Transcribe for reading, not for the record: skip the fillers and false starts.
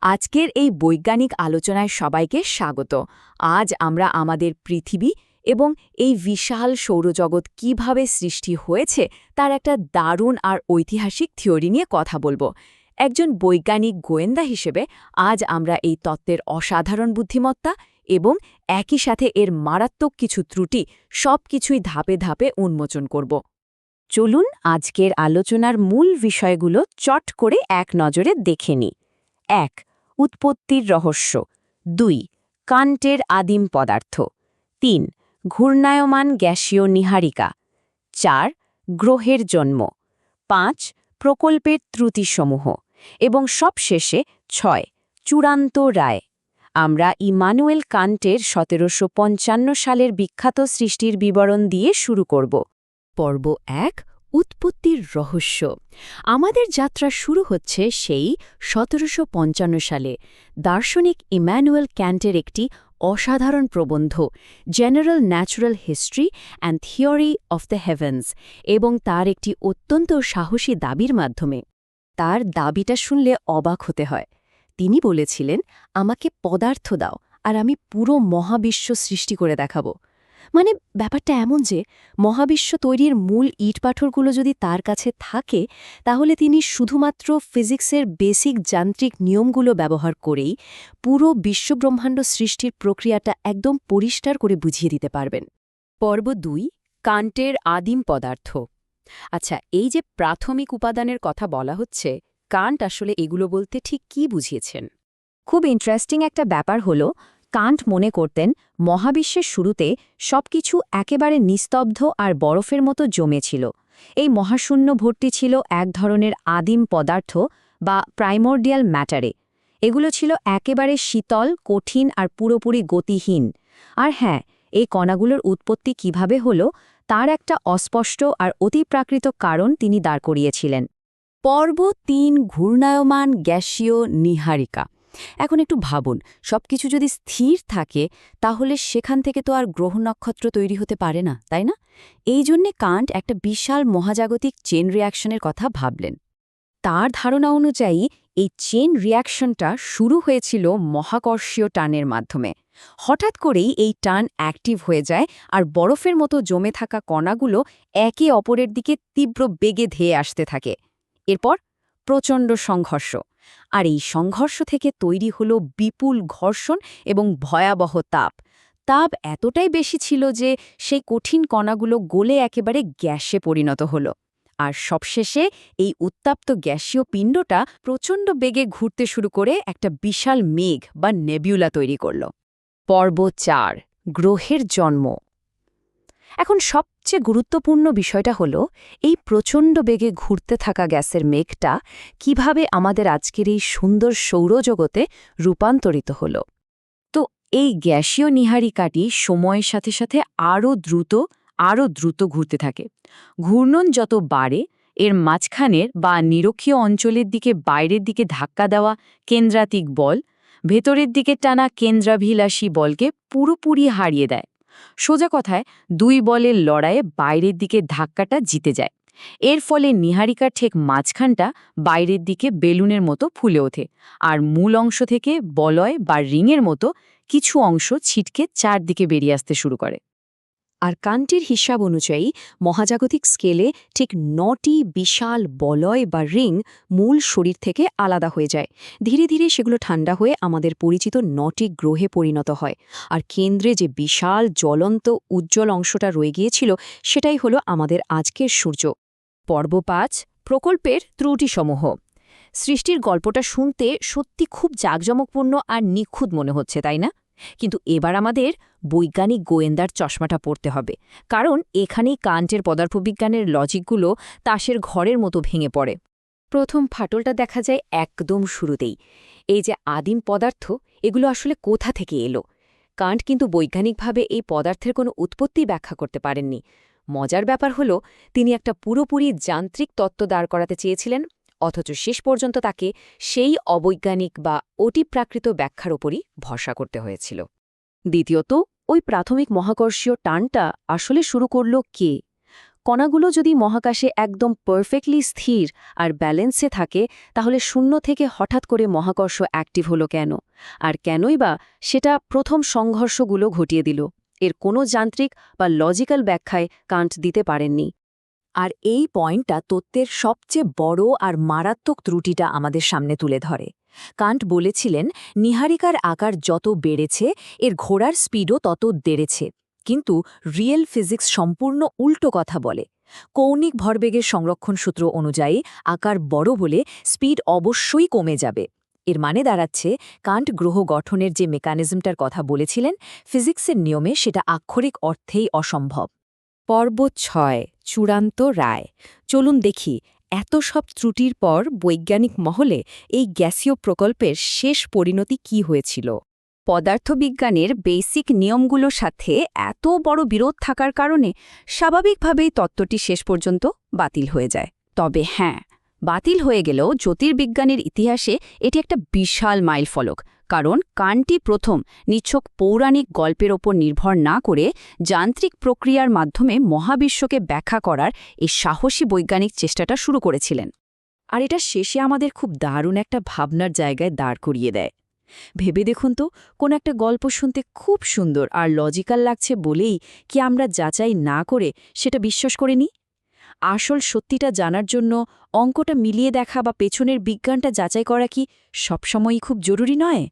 আজকের এই বৈজ্ঞানিক আলোচনায় সবাইকে স্বাগত। আজ আমরা আমাদের পৃথিবী এবং এই বিশাল সৌরজগৎ কিভাবে সৃষ্টি হয়েছে তার একটা দারুণ আর ঐতিহাসিক থিওরি নিয়ে কথা বলবো। একজন বৈজ্ঞানিক গোয়েন্দা হিসেবে আজ আমরা এই তত্ত্বের অসাধারণ বুদ্ধিমত্তা এবং একই সাথে এর মারাত্মক কিছু ত্রুটি সবকিছুই ধাপে ধাপে উন্মোচন করব। চলুন আজকের আলোচনার মূল বিষয়গুলো চট করে এক নজরে দেখে নিই। ১. উৎপত্তির রহস্য। ২. কান্টের আদিম পদার্থ। ৩. ঘূর্ণায়মান গ্যাসীয় নীহারিকা। ৪. গ্রহের জন্ম। ৫. প্রকল্পের ত্রুটিসমূহ। এবং সবশেষে ৬. চূড়ান্ত রায়। আমরা ইমানুয়েল কান্টের ১৭৫৫ সালের বিখ্যাত সৃষ্টির বিবরণ দিয়ে শুরু করব। পর্ব ১. উৎপত্তির রহস্য। আমাদের যাত্রা শুরু হচ্ছে সেই ১৭৫৫ সালে দার্শনিক ইম্যানুয়েল ক্যান্টের একটি অসাধারণ প্রবন্ধ general natural history and theory of the heavens এবং তার একটি অত্যন্ত সাহসী দাবির মাধ্যমে। তার দাবিটা শুনলে অবাক হতে হয়। তিনি বলেছিলেন, আমাকে পদার্থ দাও আর আমি পুরো মহাবিশ্ব সৃষ্টি করে দেখাব। মানে ব্যাপারটা এমন যে মহাবিশ্ব তৈরির মূল ইটপাথরগুলো যদি তার কাছে থাকে তাহলে তিনি শুধুমাত্র ফিজিক্সের বেসিক যান্ত্রিক নিয়মগুলো ব্যবহার করেই পুরো বিশ্বব্রহ্মাণ্ড সৃষ্টির প্রক্রিয়াটা একদম পরিষ্কার করে বুঝিয়ে দিতে পারবেন। পর্ব ২. কান্টের আদিম পদার্থ। আচ্ছা, এই যে প্রাথমিক উপাদানের কথা বলা হচ্ছে, কান্ট আসলে এগুলো বলতে ঠিক কী বুঝিয়েছেন? খুব ইন্টারেস্টিং একটা ব্যাপার হলো, কান্ট মনে করতেন মহাবিশ্বের শুরুতে সবকিছু একেবারে নিস্তব্ধ আর বরফের মতো জমেছিল। এই মহাশূন্য ভর্তি ছিল এক ধরনের আদিম পদার্থ বা প্রাইমোর্ডিয়াল ম্যাটারে। এগুলো ছিল একেবারে শীতল, কঠিন আর পুরোপুরি গতিহীন। আর হ্যাঁ, এই কণাগুলোর উৎপত্তি কিভাবে হলো তার একটা অস্পষ্ট আর অতিপ্রাকৃত কারণ তিনি দাঁড় করিয়েছিলেন। পর্ব ৩. ঘূর্ণায়মান গ্যাসীয় নীহারিকা। এখন একটু ভাবুন, সবকিছু যদি স্থির থাকে তাহলে সেখান থেকে তো আর গ্রহ নক্ষত্র তৈরি হতে পারে না, তাই না? এই জন্যে কান্ট একটা বিশাল মহাজাগতিক চেন রিয়াকশনের কথা ভাবলেন। তার ধারণা অনুযায়ী এই চেন রিয়াকশনটা শুরু হয়েছিল মহাকর্ষীয় টানের মাধ্যমে। হঠাৎ করেই এই টান অ্যাক্টিভ হয়ে যায় আর বরফের মতো জমে থাকা কণাগুলো একে অপরের দিকে তীব্র বেগে ধেয়ে আসতে থাকে। এরপর প্রচণ্ড সংঘর্ষ। আর এই সংঘর্ষ থেকে তৈরি হলো বিপুল ঘর্ষণ এবং ভয়াবহ তাপ। তাপ এতটাই বেশি ছিল যে সেই কঠিন কণাগুলো গলে একেবারে গ্যাসে পরিণত হলো। আর সবশেষে এই উত্তাপ্ত গ্যাসীয় পিণ্ডটা প্রচণ্ড বেগে ঘুরতে শুরু করে একটা বিশাল মেঘ বা নেবিউলা তৈরি করল। পর্ব ৪. গ্রহের জন্ম। এখন সবচেয়ে গুরুত্বপূর্ণ বিষয়টা হলো, এই প্রচণ্ড বেগে ঘুরতে থাকা গ্যাসের মেঘটা কিভাবে আমাদের আজকের এই সুন্দর সৌরজগতে রূপান্তরিত হলো। তো এই গ্যাসীয় নীহারিকাটি সময়ের সাথে সাথে আরও দ্রুত ঘুরতে থাকে। ঘূর্ণন যত বাড়ে, এর মাঝখানের বা নিরক্ষীয় অঞ্চলের দিকে বাইরের দিকে ধাক্কা দেওয়া কেন্দ্রাতিক বল ভেতরের দিকে টানা কেন্দ্রাভিলাষী বলকে পুরোপুরি হারিয়ে দেয়। সোজা কথায়, দুই বলের লড়াইয়ে বাইরের দিকে ধাক্কাটা জিতে যায়। এর ফলে নীহারিকার ঠিক মাঝখানটা বাইরের দিকে বেলুনের মতো ফুলে ওঠে, আর মূল অংশ থেকে বলয় বা রিংয়ের মতো কিছু অংশ ছিটকে চারদিকে বেরিয়ে আসতে শুরু করে। আর কান্টের হিসাব অনুযায়ী মহাজাগতিক স্কেলে ঠিক ৯টি বিশাল বলয় বা রিং মূল শরীর থেকে আলাদা হয়ে যায়। ধীরে ধীরে সেগুলো ঠান্ডা হয়ে আমাদের পরিচিত ৯টি গ্রহে পরিণত হয়। আর কেন্দ্রে যে বিশাল জ্বলন্ত উজ্জ্বল অংশটা রয়ে গিয়েছিল, সেটাই হলো আমাদের আজকের সূর্য। পর্ব ৫. প্রকল্পের ত্রুটিসমূহ। সৃষ্টির গল্পটা শুনতে সত্যি খুব জাঁকজমকপূর্ণ আর নিখুঁত মনে হচ্ছে, তাই না? কিন্তু এবার আমাদের বৈজ্ঞানিক গোয়েন্দার চশমাটা পড়তে হবে, কারণ এখানেই কান্টের পদার্থবিজ্ঞানের লজিকগুলো তাসের ঘরের মতো ভেঙে পড়ে। প্রথম ফাটলটা দেখা যায় একদম শুরুতেই। এই যে আদিম পদার্থ, এগুলো আসলে কোথা থেকে এলো? কান্ট কিন্তু বৈজ্ঞানিকভাবে এই পদার্থের কোনো উৎপত্তি ব্যাখ্যা করতে পারেননি। মজার ব্যাপার হলো, তিনি একটা পুরোপুরি যান্ত্রিক তত্ত্ব দাঁড় করাতে চেয়েছিলেন, অথচ শেষ পর্যন্ত তাকে সেই অবৈজ্ঞানিক বা অতিপ্রাকৃত ব্যাখ্যার ওপরই ভরসা করতে হয়েছিল। দ্বিতীয়ত, ওই প্রাথমিক মহাকর্ষীয় টানটা আসলে শুরু করল কে? কণাগুলো যদি মহাকাশে একদম পারফেক্টলি স্থির আর ব্যালেন্সে থাকে তাহলে শূন্য থেকে হঠাৎ করে মহাকর্ষ অ্যাক্টিভ হলো কেন আর কেনই বা সেটা প্রথম সংঘর্ষগুলো ঘটিয়ে দিল এর কোনো যান্ত্রিক বা লজিক্যাল ব্যাখ্যায় কান্ট দিতে পারেননি। আর এই পয়েন্টটা তত্ত্বের সবচেয়ে বড় আর মারাত্মক ত্রুটিটা আমাদের সামনে তুলে ধরে। কান্ট বলেছিলেন নীহারিকার আকার যত বেড়েছে এর ঘোরার স্পিডও তত বেড়েছে, কিন্তু রিয়েল ফিজিক্স সম্পূর্ণ উল্টো কথা বলে। কৌণিক ভরবেগের সংরক্ষণ সূত্র অনুযায়ী আকার বড় হলে স্পিড অবশ্যই কমে যাবে। এর মানে দাঁড়াচ্ছে কান্ট গ্রহ গঠনের যে মেকানিজমটার কথা বলেছিলেন ফিজিক্সের নিয়মে সেটা আক্ষরিক অর্থেই অসম্ভব। পর্ব ৬ চূড়ান্ত রায়। চলুন দেখি এত সব ত্রুটির পর বৈজ্ঞানিক মহলে এই গ্যাসীয় প্রকল্পের শেষ পরিণতি কি হয়েছিল। পদার্থবিজ্ঞানের বেসিক নিয়মগুলোর সাথে এত বড় বিরোধ থাকার কারণে স্বাভাবিকভাবেই তত্ত্বটি শেষ পর্যন্ত বাতিল হয়ে যায়। তবে হ্যাঁ, বাতিল হয়ে গেলেও জ্যোতির্বিজ্ঞানের ইতিহাসে এটি একটা বিশাল মাইলফলক, কারণ কান্টই প্রথম নিছক পৌরাণিক গল্পের ওপর নির্ভর না করে যান্ত্রিক প্রক্রিয়ার মাধ্যমে মহাবিশ্বকে ব্যাখ্যা করার এই সাহসী বৈজ্ঞানিক চেষ্টাটা শুরু করেছিলেন। আর এটা শেষে আমাদের খুব দারুণ একটা ভাবনার জায়গায় দাঁড় করিয়ে দেয়। ভেবে দেখুন তো, কোন একটা গল্প শুনতে খুব সুন্দর আর লজিক্যাল লাগছে বলেই কি আমরা যাচাই না করে সেটা বিশ্বাস করে নিই? আসল সত্যিটা জানার জন্য অঙ্কটা মিলিয়ে দেখা বা পেছনের বিজ্ঞানটা যাচাই করা কি সবসময়ই খুব জরুরি নয়?